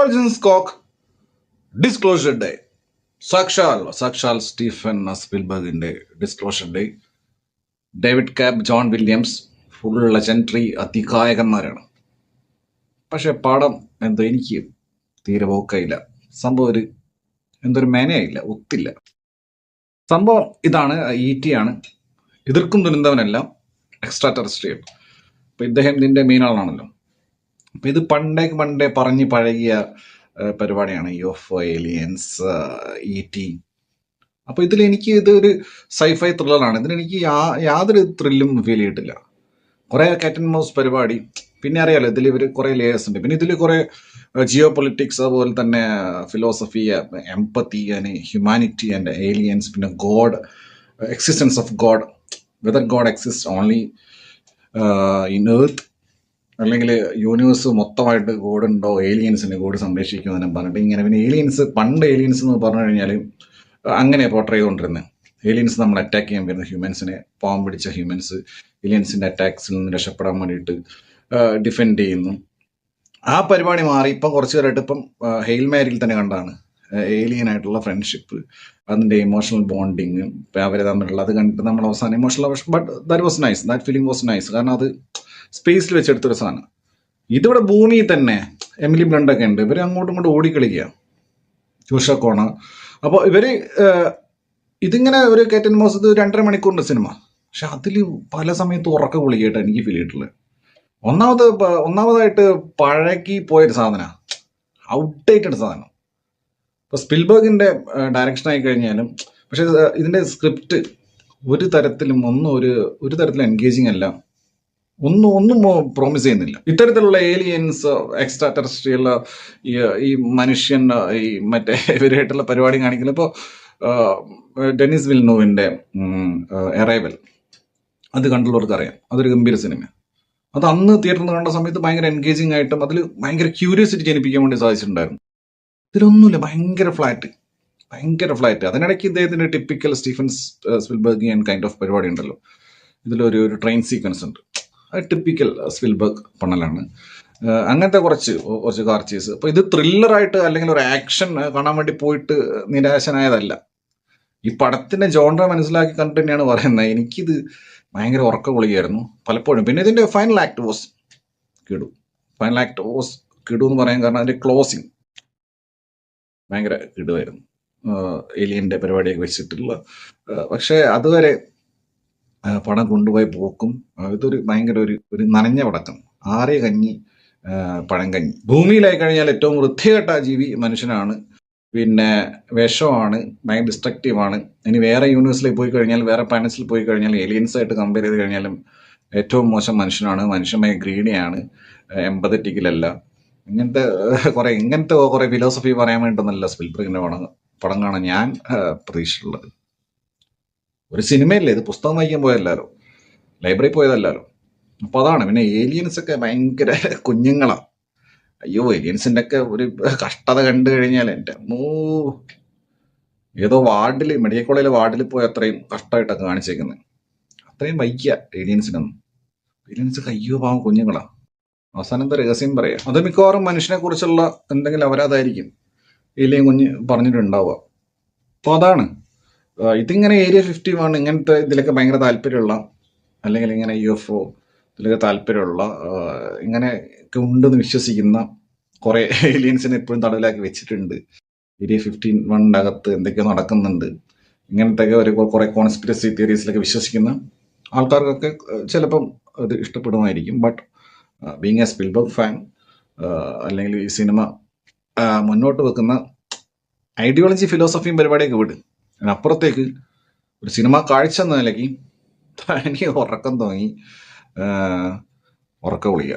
Origins Cock Disclosure Day. സാക്ഷാൽ Stephen സ്പിൽബർഗിന്റെ Disclosure Day. David Koepp, John Williams full legendary അതികായകന്മാരാണ്. പക്ഷെ പടം എന്തോ എനിക്ക് തീരെ പോക്കായില്ല. സംഭവം എന്തൊരു മേനയായില്ല, ഒത്തില്ല. സംഭവം ഇതാണ്, ET ആണ്. എതിർക്കും ദുരന്തവനെല്ലാം എക്സ്ട്രാ ടെറസ്ട്രിയൽ. അപ്പൊ ഇദ്ദേഹം ഇതിന്റെ മെയിൻ ആളാണല്ലോ. അപ്പൊ ഇത് പണ്ടേ പറഞ്ഞ് പഴകിയ പരിപാടിയാണ് UFO, ഏലിയൻസ്, ET. അപ്പൊ എനിക്ക് ഇതൊരു സൈഫൈ ത്രില്ലറാണ്. ഇതിനെനിക്ക് യാതൊരു ത്രില്ലും ഫീൽ ചെയ്തിട്ടില്ല. കുറെ കാറ്റ് ആൻഡ് മൗസ് പരിപാടി. പിന്നെ അറിയാലോ, ഇതിൽ ഇവർ കുറെ ലേയേഴ്സ് ഉണ്ട്. പിന്നെ ഇതിൽ കുറെ ജിയോ പൊളിറ്റിക്സ്, അതുപോലെ തന്നെ philosophy, empathy, humanity and aliens, പിന്നെ God, existence of God, whether God exist only in earth, അല്ലെങ്കിൽ യൂണിവേഴ്സ് മൊത്തമായിട്ട് ഗോഡ് ഉണ്ടോ, ഏലിയൻസിന് ഗോഡ് സംരക്ഷിക്കുമെന്നും പറഞ്ഞിട്ട് ഇങ്ങനെ. പിന്നെ പണ്ട് ഏലിയൻസ് എന്ന് പറഞ്ഞു കഴിഞ്ഞാൽ അങ്ങനെ പോർട്രേ ചെയ്തുകൊണ്ടിരുന്നത്. ഏലിയൻസ് നമ്മൾ അറ്റാക്ക് ചെയ്യാൻ വരുന്ന ഹ്യൂമൻസിനെ, പാവം പിടിച്ച ഹ്യൂമൻസ് ഏലിയൻസിന്റെ അറ്റാക്സിൽ നിന്ന് രക്ഷപ്പെടാൻ വേണ്ടിയിട്ട് ഡിഫെൻഡ് ചെയ്യുന്നു. ആ പരിപാടി മാറി ഇപ്പം കുറച്ചു കാലമായിട്ട് ഇപ്പം ഹെയിൽ മാരിയിൽ തന്നെ കണ്ടാണ് ഏലിയൻ ആയിട്ടുള്ള ഫ്രണ്ട്ഷിപ്പ്, അതിന്റെ ഇമോഷണൽ ബോണ്ടിങ് അവരെ തമ്മിലുള്ള അത് കണ്ടിട്ട് നമ്മൾ അവസാനം emotional. But that was nice, that feeling was nice. കാരണം അത് സ്പേസിൽ വെച്ചെടുത്തൊരു സാധനം. ഇതിവിടെ ഭൂമിയിൽ തന്നെ എമിലി ബ്ലണ്ടൊക്കെ ഉണ്ട്. ഇവർ അങ്ങോട്ടും ഇങ്ങോട്ടും ഓടിക്കളിക്കുക, ചൂഷക്കോണ. അപ്പോൾ ഇതിങ്ങനെ ഒരു കാറ്റ് ആൻഡ് മൗസ്, ഇത് 2.5 മണിക്കൂറിന്റെ സിനിമ. പക്ഷെ അതിൽ പല സമയത്ത് ഉറക്ക ഗുളികയായിട്ട് എനിക്ക് ഫീൽ ചെയ്തിട്ടുള്ളത്. ഒന്നാമതായിട്ട് പഴകി പോയൊരു സാധന, ഔട്ട്ഡേറ്റഡ് സാധനം. ഇപ്പൊ സ്പിൽബർഗിന്റെ ഡയറക്ഷൻ ആയി കഴിഞ്ഞാലും, പക്ഷെ ഇതിന്റെ സ്ക്രിപ്റ്റ് ഒരു തരത്തിലും ഒരു തരത്തിലും എൻഗേജിങ് അല്ല. ഒന്നും പ്രോമിസ് ചെയ്യുന്നില്ല. ഇത്തരത്തിലുള്ള ഏലിയൻസ്, എക്സ്ട്രാ ടെറസ്ട്രിയൽ, ഈ മനുഷ്യൻ, ഈ മറ്റേ ഇവരായിട്ടുള്ള പരിപാടി കാണിക്കുന്നത്. ഇപ്പോൾ ഡെനിസ് വിൽനോവിന്റെ അറൈവൽ അത് കണ്ടുള്ളവർക്ക് അറിയാം, അതൊരു ഗംഭീര സിനിമ. അത് അന്ന് തിയേറ്ററിൽ നിന്ന് കണ്ട സമയത്ത് ഭയങ്കര എൻഗേജിങ് ആയിട്ടും അതിൽ ഭയങ്കര ക്യൂരിയോസിറ്റി ജനിപ്പിക്കാൻ വേണ്ടി സാധിച്ചിട്ടുണ്ടായിരുന്നു. ഇതിലൊന്നുമില്ല, ഭയങ്കര ഫ്ലാറ്റ്. അതിനിടയ്ക്ക് ഇദ്ദേഹത്തിന്റെ ടിപ്പിക്കൽ സ്റ്റീഫൻ സ്പിൽബർഗിയൻ കൈൻഡ് ഓഫ് പരിപാടി ഉണ്ടല്ലോ. ഇതിലൊരു ട്രെയിൻ സീക്വൻസ് ഉണ്ട്, ടിപ്പിക്കൽ സ്പിൽബർഗ് പണലാണ്. അങ്ങനത്തെ കുറച്ച് കാർ ചേസ്. അപ്പോൾ ഇത് ത്രില്ലറായിട്ട് അല്ലെങ്കിൽ ഒരു ആക്ഷൻ കാണാൻ വേണ്ടി പോയിട്ട് നിരാശനായതല്ല. ഈ പടത്തിന്റെ ജോൺറ മനസ്സിലാക്കി കണ്ടിട്ട് തന്നെയാണ് പറയുന്നത്. എനിക്കിത് ഭയങ്കര ഉറക്ക ഗുളികയായിരുന്നു പലപ്പോഴും. പിന്നെ ഇതിന്റെ ഫൈനൽ ആക്ട് വാസ് കിടു എന്ന് പറയാൻ കാരണം അതിന്റെ ക്ലോസിങ് ഭയങ്കര കിടുവായിരുന്നു. ഏലിയന്റെ പരിപാടിയൊക്കെ വെച്ചിട്ടുള്ള. പക്ഷെ അതുവരെ പടം കൊണ്ടുപോയി പോക്കും ഇതൊരു ഭയങ്കര ഒരു നനഞ്ഞ പടക്കം, ആറിയ കഞ്ഞി, പഴങ്കഞ്ഞി. ഭൂമിയിലായി കഴിഞ്ഞാൽ ഏറ്റവും വൃത്തികെട്ട ജീവി മനുഷ്യനാണ്. പിന്നെ വിഷമാണ്, ഭയങ്കര ഡിസ്ട്രക്റ്റീവാണ്. ഇനി വേറെ യൂണിവേഴ്സിലേക്ക് പോയി കഴിഞ്ഞാൽ, വേറെ പ്ലാനറ്റ്സിൽ പോയി കഴിഞ്ഞാൽ, ഏലിയൻസ് ആയിട്ട് കമ്പയർ ചെയ്ത് കഴിഞ്ഞാലും ഏറ്റവും മോശം മനുഷ്യനാണ്. മനുഷ്യമായ ഗ്രീഡിയാണ്, എമ്പതറ്റിക്കലല്ല. ഇങ്ങനത്തെ കുറെ ഫിലോസഫി പറയാൻ വേണ്ടിയൊന്നല്ല സ്പിൽബർഗിന്റെ പടം കാണാൻ ഞാൻ പ്രതീക്ഷിച്ചിട്ടുള്ളത്. ഒരു സിനിമയല്ലേ ഇത്, പുസ്തകം വായിക്കാൻ പോയതല്ലോ, ലൈബ്രറി പോയതല്ലോ. അപ്പൊ അതാണ്. പിന്നെ ഏലിയൻസ് ഒക്കെ ഭയങ്കര കുഞ്ഞുങ്ങളാ. അയ്യോ, ഏലിയൻസിന്റെ ഒക്കെ ഒരു കഷ്ടത കണ്ടു കഴിഞ്ഞാൽ എൻ്റെ ഏതോ മെഡിക്കൽ കോളേജിലെ വാർഡിൽ പോയി അത്രയും കഷ്ടമായിട്ടൊക്കെ കാണിച്ചേക്കുന്നത്. അത്രയും വയ്ക്കുക ഏലിയൻസിനൊന്നും. ഏലിയൻസ് അയ്യോ പാവം കുഞ്ഞുങ്ങളാ. അവസാനം എന്താ രഹസ്യം പറയാ, അത് മിക്കവാറും മനുഷ്യനെ കുറിച്ചുള്ള എന്തെങ്കിലും അപരാധമായിരിക്കും ഏലിയൻ കുഞ്ഞ് പറഞ്ഞിട്ടുണ്ടാവുക. അപ്പൊ അതാണ്. ഇതിങ്ങനെ ഏരിയ 51 ഇങ്ങനത്തെ ഇതിലൊക്കെ ഭയങ്കര താല്പര്യമുള്ള, അല്ലെങ്കിൽ ഇങ്ങനെ UFO ഇതിലൊക്കെ താല്പര്യമുള്ള, ഇങ്ങനെ ഒക്കെ ഉണ്ടെന്ന് വിശ്വസിക്കുന്ന കുറെ ഏലിയൻസിനെ എപ്പോഴും തടവിലാക്കി വെച്ചിട്ടുണ്ട്. ഏരിയ 51 അകത്ത് എന്തൊക്കെയോ നടക്കുന്നുണ്ട്. ഇങ്ങനത്തെ കുറെ കോൺസ്പിരസി തിയറീസിലൊക്കെ വിശ്വസിക്കുന്ന ആൾക്കാർക്കൊക്കെ ചിലപ്പം അത് ഇഷ്ടപ്പെടുമായിരിക്കും. But being a Spielberg fan, അല്ലെങ്കിൽ ഈ സിനിമ മുന്നോട്ട് വെക്കുന്ന ഐഡിയോളജി, ഫിലോസഫിയും പരിപാടിയൊക്കെ വിട്, അതിനപ്പുറത്തേക്ക് ഒരു സിനിമ കാഴ്ച എന്ന നിലയ്ക്ക് എനിക്ക് ഉറക്കം തോന്നി, ഉറക്ക ഗുളിക.